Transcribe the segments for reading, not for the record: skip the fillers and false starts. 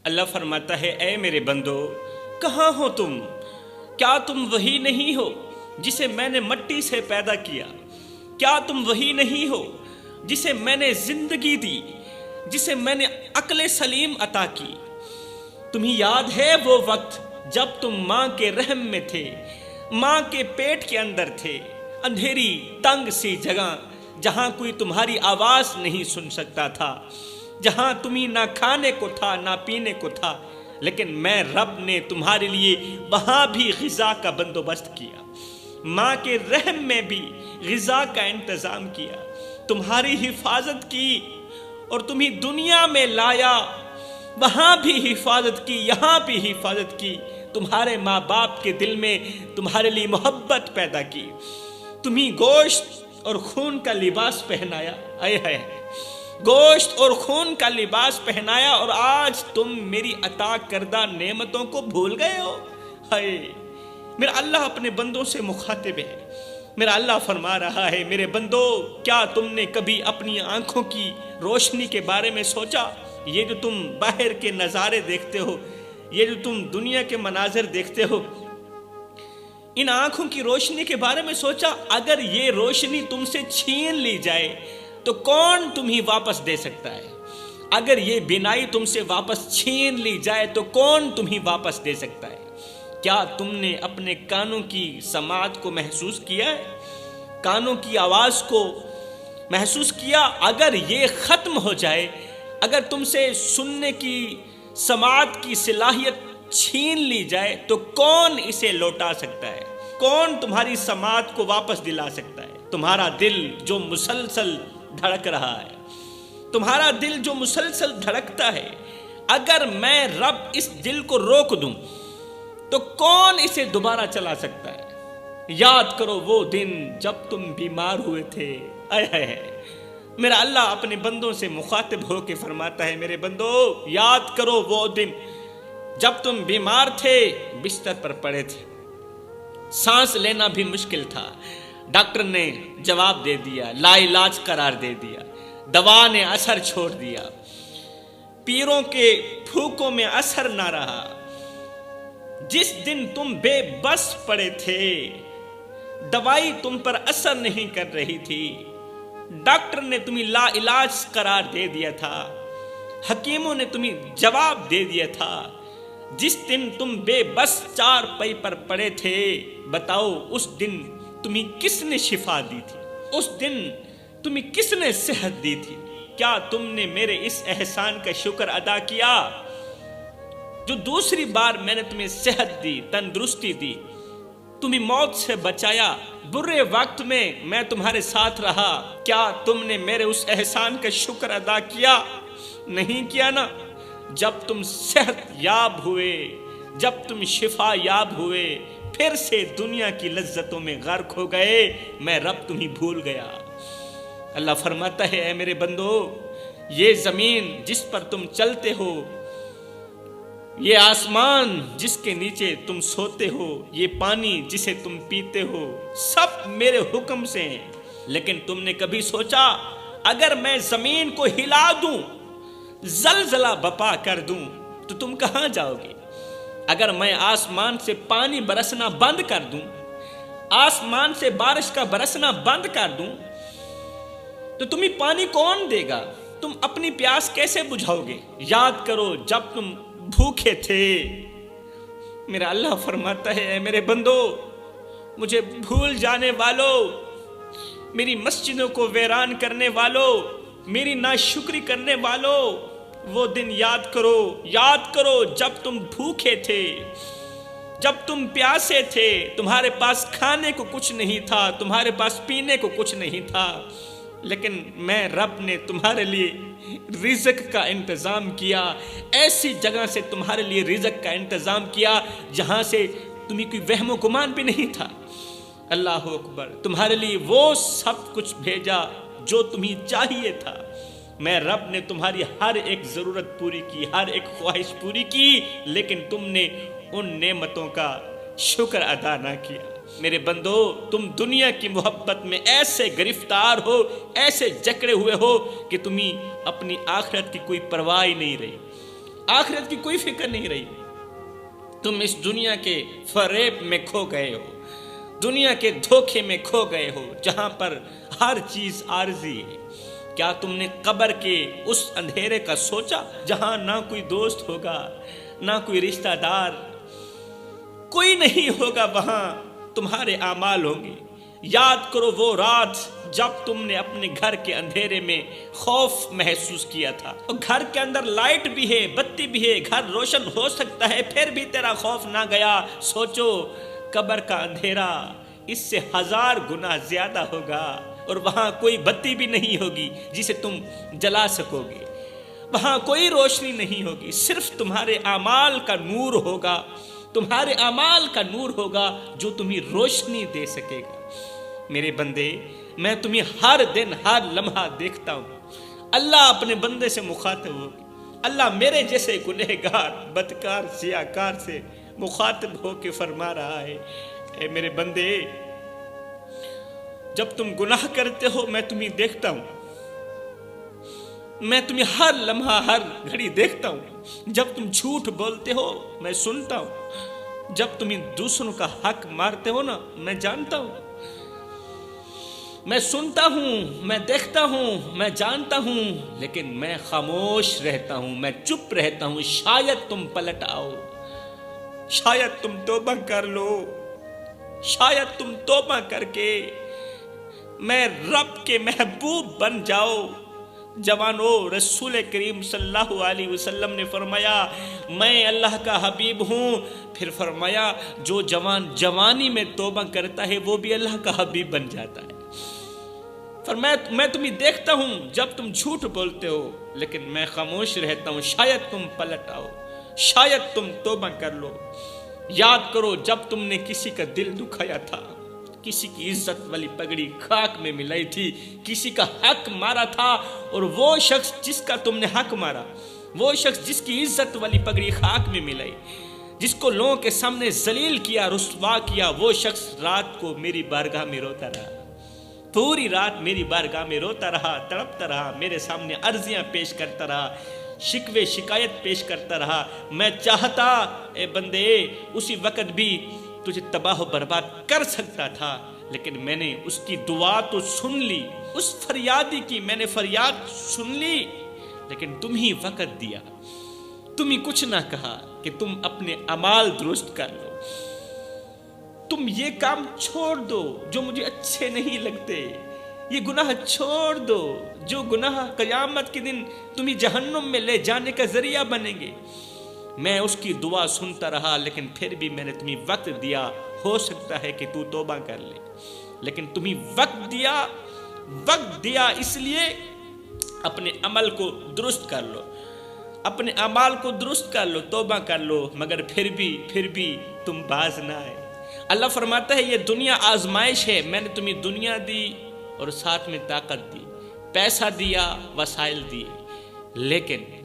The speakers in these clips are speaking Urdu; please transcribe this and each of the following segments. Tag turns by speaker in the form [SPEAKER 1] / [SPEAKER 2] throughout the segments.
[SPEAKER 1] اللہ فرماتا ہے اے میرے بندو کہاں ہو تم؟ کیا تم وہی نہیں ہو جسے میں نے مٹی سے پیدا کیا؟ کیا تم وہی نہیں ہو جسے میں نے زندگی دی، جسے میں نے عقل سلیم عطا کی؟ تمہیں یاد ہے وہ وقت جب تم ماں کے رحم میں تھے، ماں کے پیٹ کے اندر تھے، اندھیری تنگ سی جگہ جہاں کوئی تمہاری آواز نہیں سن سکتا تھا، جہاں تمہیں نہ کھانے کو تھا نہ پینے کو تھا، لیکن میں رب نے تمہارے لیے وہاں بھی غذا کا بندوبست کیا، ماں کے رحم میں بھی غذا کا انتظام کیا، تمہاری حفاظت کی اور تمہیں دنیا میں لایا، وہاں بھی حفاظت کی، یہاں بھی حفاظت کی، تمہارے ماں باپ کے دل میں تمہارے لیے محبت پیدا کی، تمہیں گوشت اور خون کا لباس پہنایا، اے ہے گوشت اور خون کا لباس پہنایا، اور آج تم میری عطا کردہ نعمتوں کو بھول گئے ہو۔ ہائے میرا اللہ اپنے بندوں سے مخاطب ہے، میرا اللہ فرما رہا ہے میرے بندو کیا تم نے کبھی اپنی آنکھوں کی روشنی کے بارے میں سوچا؟ یہ جو تم باہر کے نظارے دیکھتے ہو، یہ جو تم دنیا کے مناظر دیکھتے ہو، ان آنکھوں کی روشنی کے بارے میں سوچا؟ اگر یہ روشنی تم سے چھین لی جائے تو کون تمہیں واپس دے سکتا ہے؟ اگر یہ بینائی تم سے واپس چھین لی جائے تو کون تمہیں واپس دے سکتا ہے؟ کیا تم نے اپنے کانوں کی سماعت کو محسوس کیا ہے؟ کانوں کی آواز کو محسوس کیا؟ اگر یہ ختم ہو جائے، اگر تم سے سننے کی سماعت کی صلاحیت چھین لی جائے تو کون اسے لوٹا سکتا ہے؟ کون تمہاری سماعت کو واپس دلا سکتا ہے؟ تمہارا دل جو مسلسل دھڑک رہا ہے، تمہارا دل جو مسلسل دھڑکتا ہے، اگر میں رب اس دل کو روک دوں تو کون اسے دوبارہ چلا سکتا ہے؟ یاد کرو وہ دن جب تم بیمار ہوئے تھے، اے ہے میرا اللہ اپنے بندوں سے مخاطب ہو کے فرماتا ہے میرے بندو یاد کرو وہ دن جب تم بیمار تھے، بستر پر پڑے تھے، سانس لینا بھی مشکل تھا، ڈاکٹر نے جواب دے دیا، لا علاج قرار دے دیا، دوا نے اثر چھوڑ دیا، پیروں کے پھوکوں میں اثر نہ رہا۔ جس دن تم بے بس پڑے تھے، دوائی تم پر اثر نہیں کر رہی تھی، ڈاکٹر نے تمہیں لا علاج قرار دے دیا تھا، حکیموں نے تمہیں جواب دے دیا تھا، جس دن تم بے بس چار پائی پر پڑے تھے، بتاؤ اس دن تمہیں کس نے شفا دی تھی؟ اس دن تمہیں کس نے صحت دی تھی؟ کیا تم نے میرے اس احسان کا شکر ادا کیا جو دوسری بار میں نے تمہیں صحت دی، تندرستی دی، تمہیں موت سے بچایا، برے وقت میں تمہارے ساتھ رہا؟ کیا تم نے میرے اس احسان کا شکر ادا کیا؟ نہیں کیا نا؟ جب تم صحت یاب ہوئے، جب تم شفا یاب ہوئے، پھر سے دنیا کی لذتوں میں غرق ہو گئے، میں رب تمہیں بھول گیا۔ اللہ فرماتا ہے اے میرے بندو یہ زمین جس پر تم چلتے ہو، یہ آسمان جس کے نیچے تم سوتے ہو، یہ پانی جسے تم پیتے ہو، سب میرے حکم سے ہیں، لیکن تم نے کبھی سوچا اگر میں زمین کو ہلا دوں، زلزلہ بپا کر دوں تو تم کہاں جاؤ گے؟ اگر میں آسمان سے پانی برسنا بند کر دوں، آسمان سے بارش کا برسنا بند کر دوں تو تمہیں پانی کون دے گا؟ تم اپنی پیاس کیسے بجھاؤ گے؟ یاد کرو جب تم بھوکے تھے، میرا اللہ فرماتا ہے اے میرے بندو مجھے بھول جانے والوں، میری مسجدوں کو ویران کرنے والوں، میری ناشکری کرنے والوں، وہ دن یاد کرو، یاد کرو جب تم بھوکے تھے، جب تم پیاسے تھے، تمہارے پاس کھانے کو کچھ نہیں تھا، تمہارے پاس پینے کو کچھ نہیں تھا، لیکن میں رب نے تمہارے لیے رزق کا انتظام کیا، ایسی جگہ سے تمہارے لیے رزق کا انتظام کیا جہاں سے تمہیں کوئی وہم و گمان بھی نہیں تھا۔ اللہ اکبر، تمہارے لیے وہ سب کچھ بھیجا جو تمہیں چاہیے تھا۔ میں رب نے تمہاری ہر ایک ضرورت پوری کی، ہر ایک خواہش پوری کی، لیکن تم نے ان نعمتوں کا شکر ادا نہ کیا۔ میرے بندو تم دنیا کی محبت میں ایسے گرفتار ہو، ایسے جکڑے ہوئے ہو کہ تمہیں اپنی آخرت کی کوئی پرواہ نہیں رہی۔ آخرت کی کوئی فکر نہیں رہی. تم اس دنیا کے فریب میں کھو گئے ہو, دنیا کے دھوکے میں کھو گئے ہو جہاں پر ہر چیز عارضی ہے. کیا تم نے قبر کے اس اندھیرے کا سوچا جہاں نہ کوئی دوست ہوگا, نہ کوئی رشتہ دار, کوئی نہیں ہوگا, وہاں تمہارے اعمال ہوں گے. یاد کرو وہ رات جب تم نے اپنے گھر کے اندھیرے میں خوف محسوس کیا تھا. گھر کے اندر لائٹ بھی ہے, بتی بھی ہے, گھر روشن ہو سکتا ہے, پھر بھی تیرا خوف نہ گیا. سوچو قبر کا اندھیرا اس سے 1000 گنا زیادہ ہوگا, اور وہاں کوئی بتی بھی نہیں ہوگی جسے تم جلا سکو گے. وہاں کوئی روشنی نہیں ہوگی, صرف تمہارے اعمال کا نور ہوگا, تمہارے اعمال کا نور ہوگا جو تمہیں روشنی دے سکے گا. میرے بندے, میں تمہیں ہر دن ہر لمحہ دیکھتا ہوں. اللہ اپنے بندے سے مخاطب ہو, اللہ میرے جیسے گنہگار بدکار سیاکار سے مخاطب ہو کے فرما رہا ہے, اے میرے بندے, جب تم گناہ کرتے ہو میں تمہیں دیکھتا ہوں, میں تمہیں ہر لمحہ ہر گھڑی دیکھتا ہوں. جب تم جھوٹ بولتے ہو میں سنتا ہوں, جب تم دوسروں کا حق مارتے ہو نا میں جانتا ہوں. میں سنتا ہوں, میں دیکھتا ہوں, میں جانتا ہوں, لیکن میں خاموش رہتا ہوں, میں چپ رہتا ہوں. شاید تم پلٹ آؤ, شاید تم توبہ کر لو, شاید تم توبہ کر کے میں رب کے محبوب بن جاؤ. جوانو, رسول کریم صلی اللہ علیہ وسلم نے فرمایا میں اللہ کا حبیب ہوں. پھر فرمایا جو جوان جوانی میں توبہ کرتا ہے وہ بھی اللہ کا حبیب بن جاتا ہے. میں تمہیں دیکھتا ہوں جب تم جھوٹ بولتے ہو, لیکن میں خاموش رہتا ہوں. شاید تم پلٹ آؤ, شاید تم توبہ کر لو. یاد کرو جب تم نے کسی کا دل دکھایا تھا, کسی کی عزت والی پگڑی خاک میں ملائی تھی, کسی کا حق مارا تھا, اور وہ شخص جس کا تم نے حق مارا, وہ شخص جس کی عزت والی پگڑی خاک میں ملائی, جس کو لوگوں کے سامنے ذلیل کیا, رسوا کیا, وہ شخص رات کو میری بارگاہ میں روتا رہا, پوری رات میری بارگاہ میں روتا رہا, تڑپتا رہا, میرے سامنے عرضیاں پیش کرتا رہا, شکوے شکایت پیش کرتا رہا. میں چاہتا اے بندے اسی وقت بھی تجھے تباہ و برباد کر سکتا تھا, لیکن میں نے اس کی دعا تو سن لی, اس فریادی کی میں نے فریاد سن لی, لیکن تم ہی وقت دیا, تم ہی کچھ نہ کہا کہ تم اپنے اعمال درست کر لو, تم یہ کام چھوڑ دو جو مجھے اچھے نہیں لگتے, یہ گناہ چھوڑ دو جو گناہ قیامت کے دن تمہیں جہنم میں لے جانے کا ذریعہ بنیں گے. میں اس کی دعا سنتا رہا, لیکن پھر بھی میں نے تمہیں وقت دیا, ہو سکتا ہے کہ تو توبہ کر لے, لیکن تمہیں وقت دیا اس لیے اپنے عمل کو درست کر لو, اپنے اعمال کو درست کر لو, توبہ کر لو, مگر پھر بھی تم باز نہ آئے. اللہ فرماتا ہے یہ دنیا آزمائش ہے, میں نے تمہیں دنیا دی اور ساتھ میں طاقت دی, پیسہ دیا, وسائل دیے,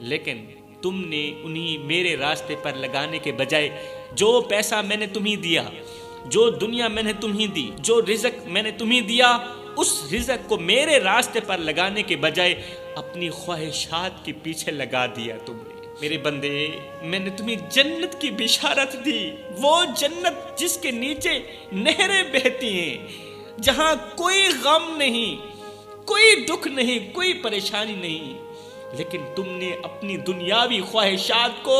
[SPEAKER 1] لیکن تم نے انہیں میرے راستے پر لگانے کے بجائے جو پیسہ میں نے تمہیں دیا, جو دنیا میں نے تمہیں دی, جو رزق میں نے تمہیں دیا, اس رزق کو میرے راستے پر لگانے کے بجائے اپنی خواہشات کے پیچھے لگا دیا تم نے. میرے بندے, میں نے تمہیں جنت کی بشارت دی, وہ جنت جس کے نیچے نہریں بہتی ہیں, جہاں کوئی غم نہیں, کوئی دکھ نہیں, کوئی پریشانی نہیں, لیکن تم نے اپنی دنیاوی خواہشات کو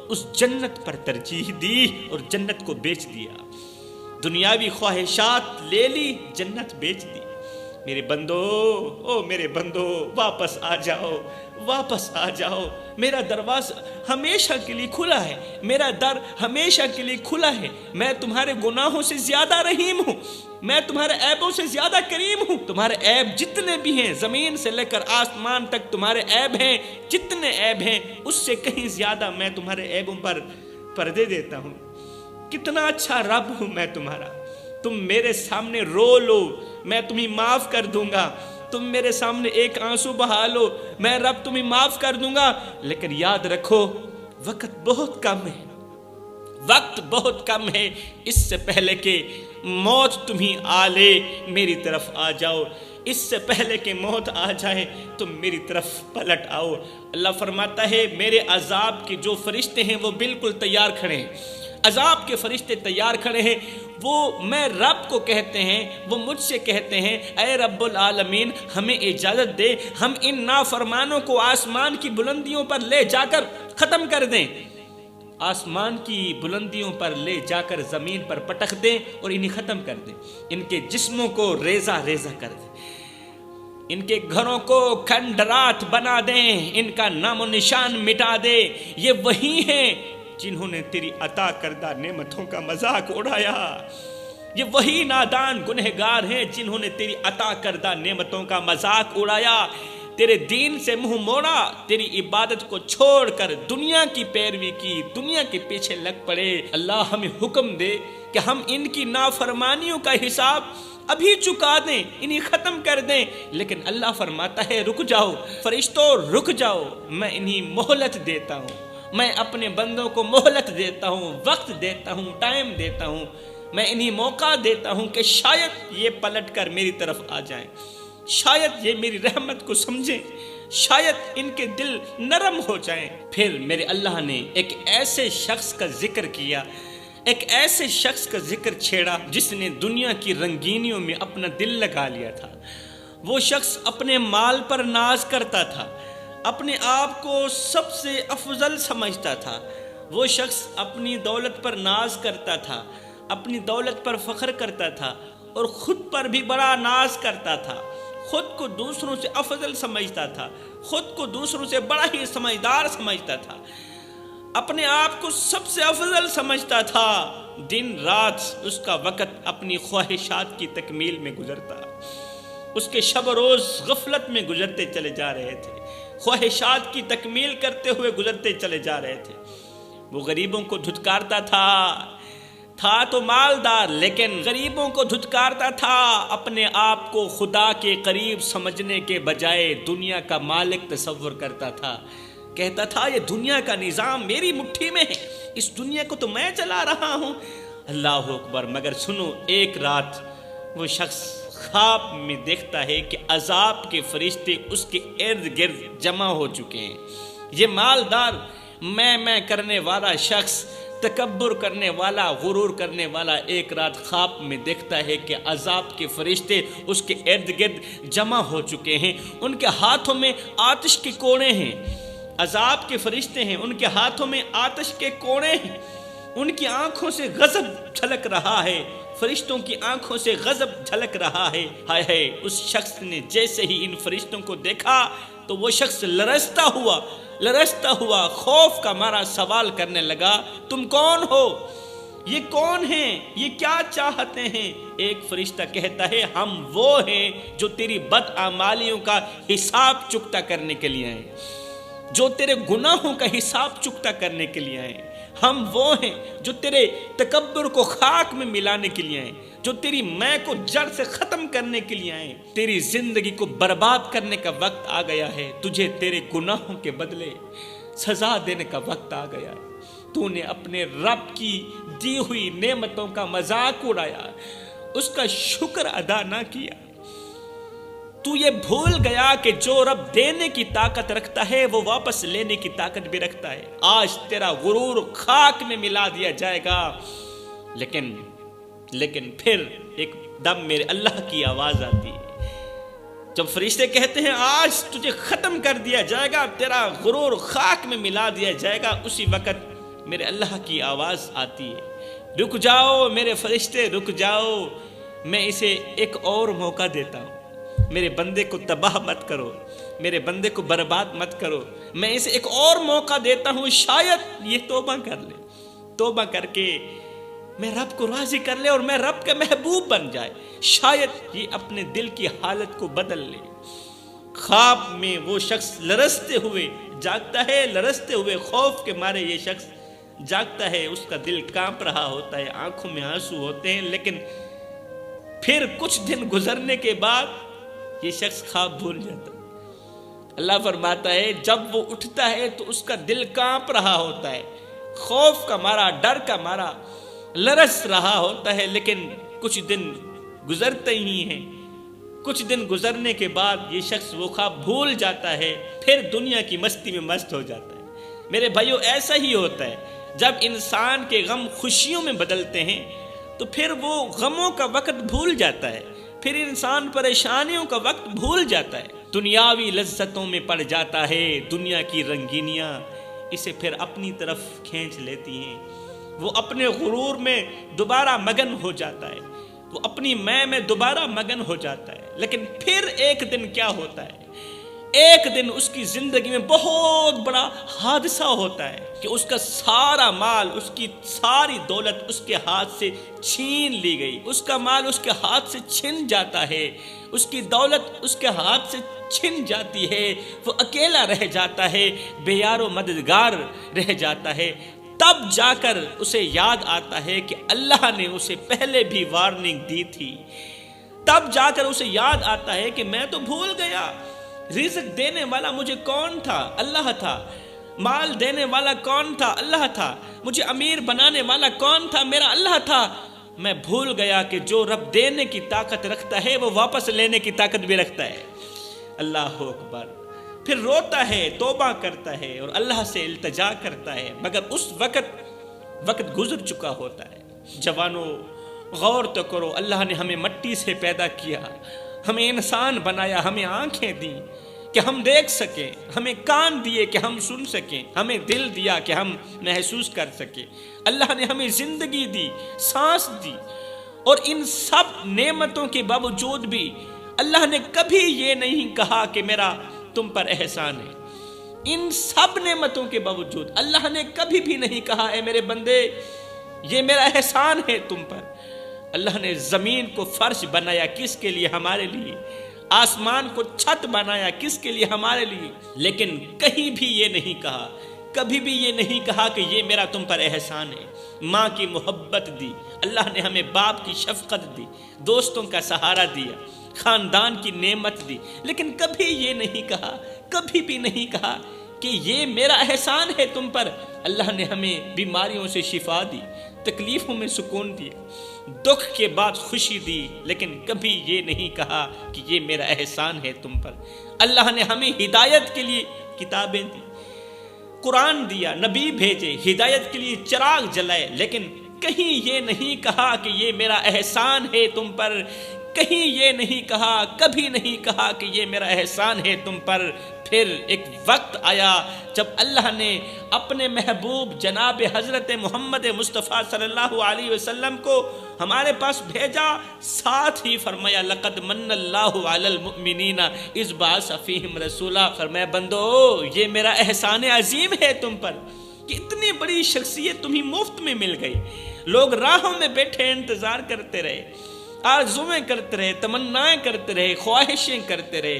[SPEAKER 1] اس جنت پر ترجیح دی اور جنت کو بیچ دیا. دنیاوی خواہشات لے لی, جنت بیچ دی. میرے بندو, واپس آ جاؤ, میرا دروازہ ہمیشہ کے لیے کھلا ہے, میرا در ہمیشہ کے لیے کھلا ہے. میں تمہارے گناہوں سے زیادہ رحیم ہوں, میں تمہارے عیبوں سے زیادہ کریم ہوں. تمہارے عیب جتنے بھی ہیں, زمین سے لے کر آسمان تک تمہارے عیب ہیں, جتنے عیب ہیں اس سے کہیں زیادہ میں تمہارے عیبوں پر پردے دیتا ہوں. کتنا اچھا رب ہوں میں تمہارا. تم میرے سامنے رو لو, میں تمہیں معاف کر دوں گا. تم میرے سامنے ایک آنسو بہا لو, میں رب تمہیں معاف کر دوں گا. لیکن یاد رکھو وقت بہت کم ہے, وقت بہت کم ہے، اس سے پہلے کہ موت تمہیں آ لے میری طرف آ جاؤ، اس سے پہلے کہ موت آ جائے تم میری طرف پلٹ آؤ۔ اللہ فرماتا ہے میرے عذاب کے جو فرشتے ہیں وہ بالکل تیار کھڑے ہیں، عذاب کے فرشتے تیار کھڑے ہیں، وہ میں رب کو کہتے ہیں، وہ مجھ سے کہتے ہیں اے رب العالمین ہمیں اجازت دے، ہم ان نافرمانوں کو آسمان کی بلندیوں پر لے جا کر ختم کر دیں، آسمان کی بلندیوں پر لے جا کر زمین پر پٹخ دیں اور انہیں ختم کر دیں، ان کے جسموں کو ریزہ ریزہ کر دیں، ان کے گھروں کو کھنڈرات بنا دیں، ان کا نام و نشان مٹا دے۔ یہ وہی ہیں جنہوں نے تیری عطا کردہ نعمتوں کا مذاق اڑایا، یہ وہی نادان گنہگار ہیں جنہوں نے تیری عطا کردہ نعمتوں کا مذاق اڑایا، تیرے دین سے منہ موڑا، تیری عبادت کو چھوڑ کر دنیا کی پیروی کی، دنیا کے پیچھے لگ پڑے۔ اللہ ہمیں حکم دے کہ ہم ان کی نافرمانیوں کا حساب ابھی چکا دیں، انہیں ختم کر دیں، لیکن اللہ فرماتا ہے رک جاؤ فرشتوں، رک جاؤ، میں انہیں مہلت دیتا ہوں، میں اپنے بندوں کو مہلت دیتا ہوں، وقت دیتا ہوں، ٹائم دیتا ہوں، میں انہیں موقع دیتا ہوں کہ شاید یہ پلٹ کر میری طرف آ جائیں، شاید یہ میری رحمت کو سمجھیں، شاید ان کے دل نرم ہو جائیں۔ پھر میرے اللہ نے ایک ایسے شخص کا ذکر کیا، ایک ایسے شخص کا ذکر چھیڑا جس نے دنیا کی رنگینیوں میں اپنا دل لگا لیا تھا۔ وہ شخص اپنے مال پر ناز کرتا تھا، اپنے آپ کو سب سے افضل سمجھتا تھا، وہ شخص اپنی دولت پر ناز کرتا تھا، اپنی دولت پر فخر کرتا تھا اور خود پر بھی بڑا ناز کرتا تھا، خود کو دوسروں سے افضل سمجھتا تھا، خود کو دوسروں سے بڑا ہی سمجھدار سمجھتا تھا، اپنے آپ کو سب سے افضل سمجھتا تھا۔ دن رات اس کا وقت اپنی خواہشات کی تکمیل میں گزرتا، اس کے شب و روز غفلت میں گزرتے چلے جا رہے تھے، خواہشات کی تکمیل کرتے ہوئے گزرتے چلے جا رہے تھے۔ وہ غریبوں کو دھتکارتا تھا تو مالدار، لیکن غریبوں کو دھتکارتا تھا، اپنے آپ کو خدا کے قریب سمجھنے کے بجائے دنیا کا مالک تصور کرتا تھا، کہتا تھا یہ دنیا کا نظام میری مٹھی میں ہے، اس دنیا کو تو میں چلا رہا ہوں۔ اللہ اکبر۔ مگر سنو، ایک رات وہ شخص خواب میں دیکھتا ہے کہ عذاب کے فرشتے اس کے ارد گرد جمع ہو چکے ہیں۔ یہ مالدار، میں کرنے والا شخص، تکبر کرنے والا، غرور کرنے والا، ایک رات خواب میں دیکھتا ہے کہ عذاب کے فرشتے اس کے ارد گرد جمع ہو چکے ہیں، ان کے ہاتھوں میں آتش کے کوڑے ہیں، عذاب کے فرشتے ہیں، ان کے ہاتھوں میں آتش کے کوڑے ہیں، ان کی آنکھوں سے غضب جھلک رہا ہے، فرشتوں کی آنکھوں سے غضب جھلک رہا ہے۔ ہائے ہائے، اس شخص نے جیسے ہی ان فرشتوں کو دیکھا تو وہ شخص لرزتا ہوا خوف کا مارا سوال کرنے لگا، تم کون ہو؟ یہ کون ہیں؟ یہ کیا چاہتے ہیں؟ ایک فرشتہ کہتا ہے ہم وہ ہیں جو تیری بدعمالیوں کا حساب چکتا کرنے کے لیے آئے، جو تیرے گناہوں کا حساب چکتا کرنے کے لیے آئے، ہم وہ ہیں جو تیرے تکبر کو خاک میں ملانے کے لیے آئے، جو تیری میں کو جڑ سے ختم کرنے کے لیے آئے، تیری زندگی کو برباد کرنے کا وقت آ گیا ہے، تجھے تیرے گناہوں کے بدلے سزا دینے کا وقت آ گیا ہے، تو نے اپنے رب کی دی ہوئی نعمتوں کا مذاق اڑایا، اس کا شکر ادا نہ کیا، تو یہ بھول گیا کہ جو رب دینے کی طاقت رکھتا ہے وہ واپس لینے کی طاقت بھی رکھتا ہے۔ آج تیرا غرور خاک میں ملا دیا جائے گا، لیکن پھر ایک دم میرے اللہ کی آواز آتی ہے، جب فرشتے کہتے ہیں آج تجھے ختم کر دیا جائے گا، تیرا غرور خاک میں ملا دیا جائے گا، اسی وقت میرے اللہ کی آواز آتی ہے، رک جاؤ میرے فرشتے، رک جاؤ، میں اسے ایک اور موقع دیتا ہوں، میرے بندے کو تباہ مت کرو، میرے بندے کو برباد مت کرو، میں اسے ایک اور موقع دیتا ہوں، شاید یہ توبہ کر لے، توبہ کر کے میں رب کو راضی کر لے اور میں رب کا محبوب بن جائے، شاید یہ اپنے دل کی حالت کو بدل لے۔ خواب میں وہ شخص لرزتے ہوئے جاگتا ہے، لرزتے ہوئے خوف کے مارے یہ شخص جاگتا ہے، اس کا دل کانپ رہا ہوتا ہے، آنکھوں میں آنسو ہوتے ہیں، لیکن پھر کچھ دن گزرنے کے بعد یہ شخص خواب بھول جاتا ہے۔ اللہ فرماتا ہے جب وہ اٹھتا ہے تو اس کا دل کانپ رہا ہوتا ہے، خوف کا مارا، ڈر کا مارا لرز رہا ہوتا ہے، لیکن کچھ دن گزرتے ہی ہیں، کچھ دن گزرنے کے بعد یہ شخص وہ خواب بھول جاتا ہے، پھر دنیا کی مستی میں مست ہو جاتا ہے۔ میرے بھائیو، ایسا ہی ہوتا ہے، جب انسان کے غم خوشیوں میں بدلتے ہیں تو پھر وہ غموں کا وقت بھول جاتا ہے، پھر انسان پریشانیوں کا وقت بھول جاتا ہے، دنیاوی لذتوں میں پڑ جاتا ہے۔ دنیا کی رنگینیاں اسے پھر اپنی طرف کھینچ لیتی ہیں، وہ اپنے غرور میں دوبارہ مگن ہو جاتا ہے، وہ اپنی میں دوبارہ مگن ہو جاتا ہے۔ لیکن پھر ایک دن کیا ہوتا ہے؟ ایک دن اس کی زندگی میں بہت بڑا حادثہ ہوتا ہے کہ اس کا سارا مال، اس کی ساری دولت اس کے ہاتھ سے چھین لی گئی، اس کا مال اس کے ہاتھ سے چھن جاتا ہے، اس کی دولت اس کے ہاتھ سے چھن جاتی ہے، وہ اکیلا رہ جاتا ہے، بے یار و مددگار رہ جاتا ہے۔ تب جا کر اسے یاد آتا ہے کہ اللہ نے اسے پہلے بھی وارننگ دی تھی، تب جا کر اسے یاد آتا ہے کہ میں تو بھول گیا، رزق دینے والا مجھے کون تھا؟ اللہ تھا۔ مال دینے والا کون تھا؟ اللہ تھا۔ مجھے امیر بنانے والا کون تھا؟ میرا اللہ تھا۔ میں بھول گیا کہ جو رب دینے کی طاقت رکھتا ہے وہ واپس لینے کی طاقت بھی رکھتا ہے۔ اللہ اکبر۔ پھر روتا ہے، توبہ کرتا ہے اور اللہ سے التجا کرتا ہے، مگر اس وقت گزر چکا ہوتا ہے۔ جوانوں، غور تو کرو، اللہ نے ہمیں مٹی سے پیدا کیا، ہمیں انسان بنایا، ہمیں آنکھیں دیں کہ ہم دیکھ سکیں، ہمیں کان دیے کہ ہم سن سکیں، ہمیں دل دیا کہ ہم محسوس کر سکیں۔ اللہ نے ہمیں زندگی دی، سانس دی، اور ان سب نعمتوں کے باوجود بھی اللہ نے کبھی یہ نہیں کہا کہ میرا تم پر احسان ہے۔ ان سب نعمتوں کے باوجود اللہ نے کبھی بھی نہیں کہا اے میرے بندے یہ میرا احسان ہے تم پر۔ اللہ نے زمین کو فرش بنایا کس کے لیے؟ ہمارے لیے۔ آسمان کو چھت بنایا کس کے لیے؟ ہمارے لیے۔ لیکن کہیں بھی یہ نہیں کہا، کبھی بھی یہ نہیں کہا کہ یہ میرا تم پر احسان ہے۔ ماں کی محبت دی، اللہ نے ہمیں باپ کی شفقت دی، دوستوں کا سہارا دیا، خاندان کی نعمت دی، لیکن کبھی یہ نہیں کہا، کبھی بھی نہیں کہا کہ یہ میرا احسان ہے تم پر۔ اللہ نے ہمیں بیماریوں سے شفا دی، تکلیفوں میں سکون دیا، دکھ کے بعد خوشی دی، لیکن کبھی یہ نہیں کہا کہ یہ میرا احسان ہے تم پر۔ اللہ نے ہمیں ہدایت کے لیے کتابیں دی، قرآن دیا، نبی بھیجے، ہدایت کے لیے چراغ جلائے، لیکن کہیں یہ نہیں کہا کہ یہ میرا احسان ہے تم پر، کہیں یہ نہیں کہا، کبھی نہیں کہا کہ یہ میرا احسان ہے تم پر۔ پھر ایک وقت آیا جب اللہ نے اپنے محبوب جناب حضرت محمد مصطفیٰ صلی اللہ علیہ وسلم کو ہمارے پاس بھیجا، ساتھ ہی فرمایا لقد من اللہ علی المؤمنین اذ بعث فیہم رسولا۔ فرمایا بندو یہ میرا احسان عظیم ہے تم پر کہ اتنی بڑی شخصیت تمہیں مفت میں مل گئی۔ لوگ راہوں میں بیٹھے انتظار کرتے رہے، آرزویں کرتے رہے، تمنائیں کرتے رہے، خواہشیں کرتے رہے،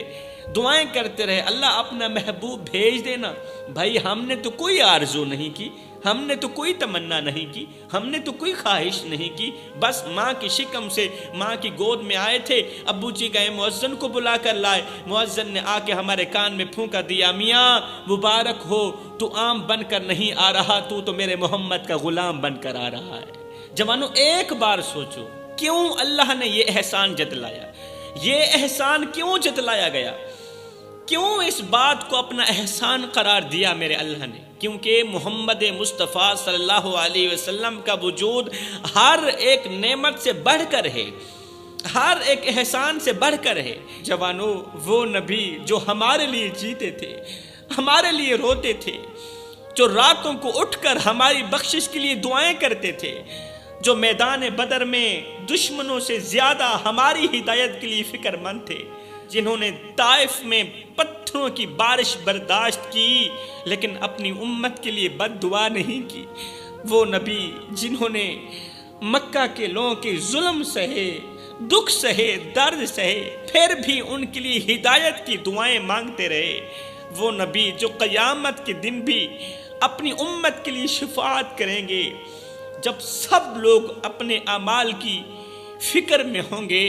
[SPEAKER 1] دعائیں کرتے رہے، اللہ اپنا محبوب بھیج دینا۔ بھائی ہم نے تو کوئی آرزو نہیں کی، ہم نے تو کوئی تمنا نہیں کی، ہم نے تو کوئی خواہش نہیں کی، بس ماں کی شکم سے ماں کی گود میں آئے تھے، ابو جی گئے مؤذن کو بلا کر لائے، مؤذن نے آ کے ہمارے کان میں پھونکا دیا، میاں مبارک ہو، تو عام بن کر نہیں آ رہا، تو میرے محمد کا غلام بن کر آ رہا ہے۔ جوانوں ایک بار سوچو کیوں اللہ نے یہ احسان جتلایا؟ یہ احسان کیوں جتلایا گیا؟ کیوں اس بات کو اپنا احسان قرار دیا میرے اللہ نے؟ کیونکہ محمد مصطفیٰ صلی اللہ علیہ وسلم کا وجود ہر ایک نعمت سے بڑھ کر ہے، ہر ایک احسان سے بڑھ کر ہے۔ جوانوں وہ نبی جو ہمارے لیے جیتے تھے، ہمارے لیے روتے تھے، جو راتوں کو اٹھ کر ہماری بخشش کے لیے دعائیں کرتے تھے، جو میدان بدر میں دشمنوں سے زیادہ ہماری ہدایت کے لیے فکر مند تھے، جنہوں نے طائف میں پتھروں کی بارش برداشت کی لیکن اپنی امت کے لیے بد دعا نہیں کی، وہ نبی جنہوں نے مکہ کے لوگوں کے ظلم سہے، دکھ سہے، درد سہے، پھر بھی ان کے لیے ہدایت کی دعائیں مانگتے رہے، وہ نبی جو قیامت کے دن بھی اپنی امت کے لیے شفاعت کریں گے، جب سب لوگ اپنے اعمال کی فکر میں ہوں گے،